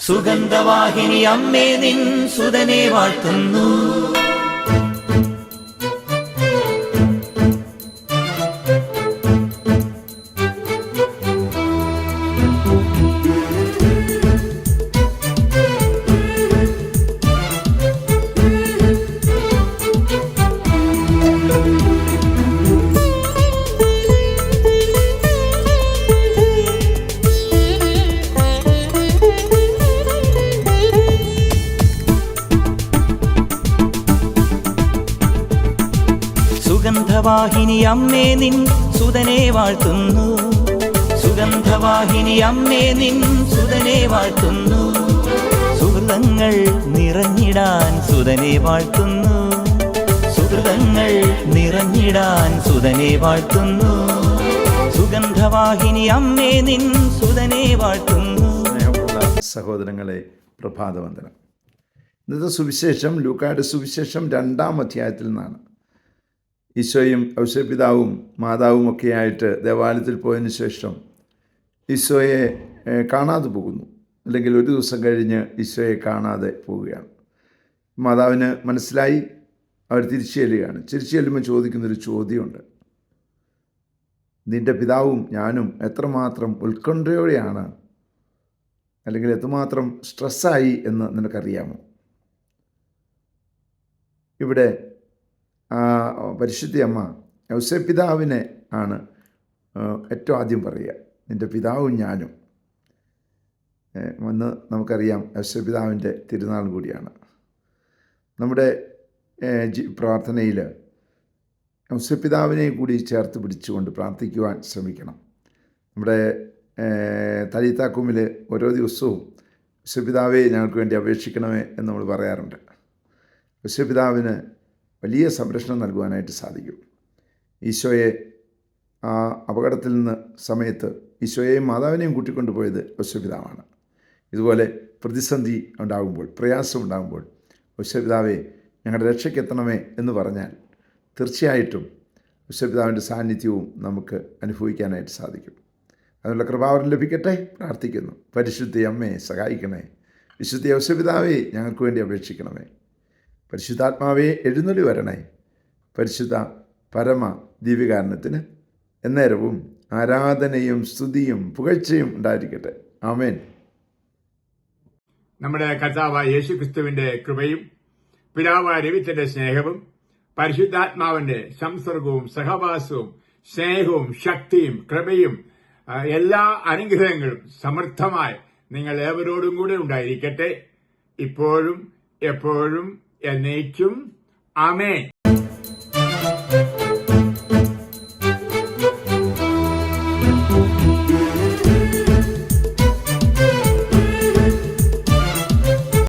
സുഗന്ധവാഹിനി അമ്മേ നിൻ സുതനെ വാഴ്ത്തുന്നു. സുഗന്ധവാഹിനി അമ്മേ നിൻ സുതനെ വാഴ്ത്തുന്നു. സുഗന്ധവാഹിനി അമ്മേ നിൻ സുതനെ വാഴ്ത്തുന്നു. സുഹൃതങ്ങൾ നിറഞ്ഞിടാൻ സുതനെ വാഴ്ത്തുന്നു. സുഹൃതങ്ങൾ നിറഞ്ഞിടാൻ സുതനെ വാഴ്ത്തുന്നു. സുഗന്ധവാഹിനി അമ്മേ നിൻ സുതനെ വാഴ്ത്തുന്നു. സഹോദരങ്ങളെ, പ്രഭാതവന്ദനം. ഇന്നത്തെ സുവിശേഷം ലൂക്കായുടെ സുവിശേഷം 2-ാം അധ്യായത്തിൽ നിന്നാണ്. ഈശോയും ഔസേപ്പിതാവും മാതാവും ഒക്കെയായിട്ട് ദേവാലയത്തിൽ പോയതിന് ശേഷം ഈശോയെ കാണാതെ പോകുന്നു. അല്ലെങ്കിൽ ഒരു ദിവസം കഴിഞ്ഞ് ഈശോയെ കാണാതെ പോവുകയാണ്. മാതാവിന് മനസ്സിലായി. അവർ തിരിച്ചു ചെല്ലുകയാണ്. തിരിച്ചു ചെല്ലുമ്പോൾ ചോദിക്കുന്നൊരു ചോദ്യമുണ്ട്. നിൻ്റെ പിതാവും ഞാനും എത്രമാത്രം ഉത്കണ്ഠയോടെയാണ്, അല്ലെങ്കിൽ എത്രമാത്രം സ്ട്രെസ്സായി എന്ന് നിനക്കറിയാമോ? ഇവിടെ പരിശുദ്ധ അമ്മ ഔസേപ്പിതാവിനെ ആണ് ഏറ്റവും ആദ്യം പറയുക. നിൻ്റെ പിതാവും ഞാനും എന്ന് നമുക്കറിയാം. ഔസേപ്പിതാവിൻ്റെ തിരുനാൾ കൂടിയാണ്. നമ്മുടെ പ്രാർത്ഥനയിൽ ഔസേപ്പിതാവിനെ കൂടി ചേർത്ത് പിടിച്ചുകൊണ്ട് പ്രാർത്ഥിക്കുവാൻ ശ്രമിക്കണം. നമ്മുടെ തലീത്താക്കുമിൽ ഓരോ ദിവസവും ഔസേപ്പിതാവെ ഞങ്ങൾക്ക് വേണ്ടി അപേക്ഷിക്കണമേ എന്ന് നമ്മൾ പറയാറുണ്ട്. ഔസേപ്പിതാവിന് വലിയ സംരക്ഷണം നൽകുവാനായിട്ട് സാധിക്കും. ഈശോയെ ആ അപകടത്തിൽ നിന്ന് സമയത്ത് ഈശോയെയും മാതാവിനെയും കൂട്ടിക്കൊണ്ടുപോയത് ഔസേപ്പിതാവാണ്. ഇതുപോലെ പ്രതിസന്ധി ഉണ്ടാകുമ്പോൾ, പ്രയാസം ഉണ്ടാകുമ്പോൾ ഔസേപ്പിതാവെ ഞങ്ങളുടെ രക്ഷയ്ക്കെത്തണമേ എന്ന് പറഞ്ഞാൽ തീർച്ചയായിട്ടും ഔസേപ്പിതാവിൻ്റെ സാന്നിധ്യവും നമുക്ക് അനുഭവിക്കാനായിട്ട് സാധിക്കും. അതിനുള്ള കൃപാവരം ലഭിക്കട്ടെ പ്രാർത്ഥിക്കുന്നു. പരിശുദ്ധ അമ്മയെ സഹായിക്കണേ. വിശുദ്ധ ഔസേപ്പിതാവെ ഞങ്ങൾക്ക് വേണ്ടി അപേക്ഷിക്കണമേ. പരിശുദ്ധാത്മാവെ എഴുന്നള്ളി വരണേ. പരിശുദ്ധ പരമ ദിവ്യകാരണത്തിന് എന്നേരവും ആരാധനയും സ്തുതിയും പുകഴ്ചയും ഉണ്ടായിരിക്കട്ടെ. ആമേൻ. നമ്മുടെ കർത്താവായ യേശുക്രിസ്തുവിന്റെ കൃപയും പിതാവായ ദൈവത്തിന്റെ സ്നേഹവും പരിശുദ്ധാത്മാവിന്റെ സംസർഗവും സഹവാസവും സ്നേഹവും ശക്തിയും കൃപയും എല്ലാ അനുഗ്രഹങ്ങളും സമൃദ്ധമായി നിങ്ങൾ ഏവരോടും കൂടെ ഉണ്ടായിരിക്കട്ടെ, ഇപ്പോഴും എപ്പോഴും എന്നേക്കും. ആമേൻ.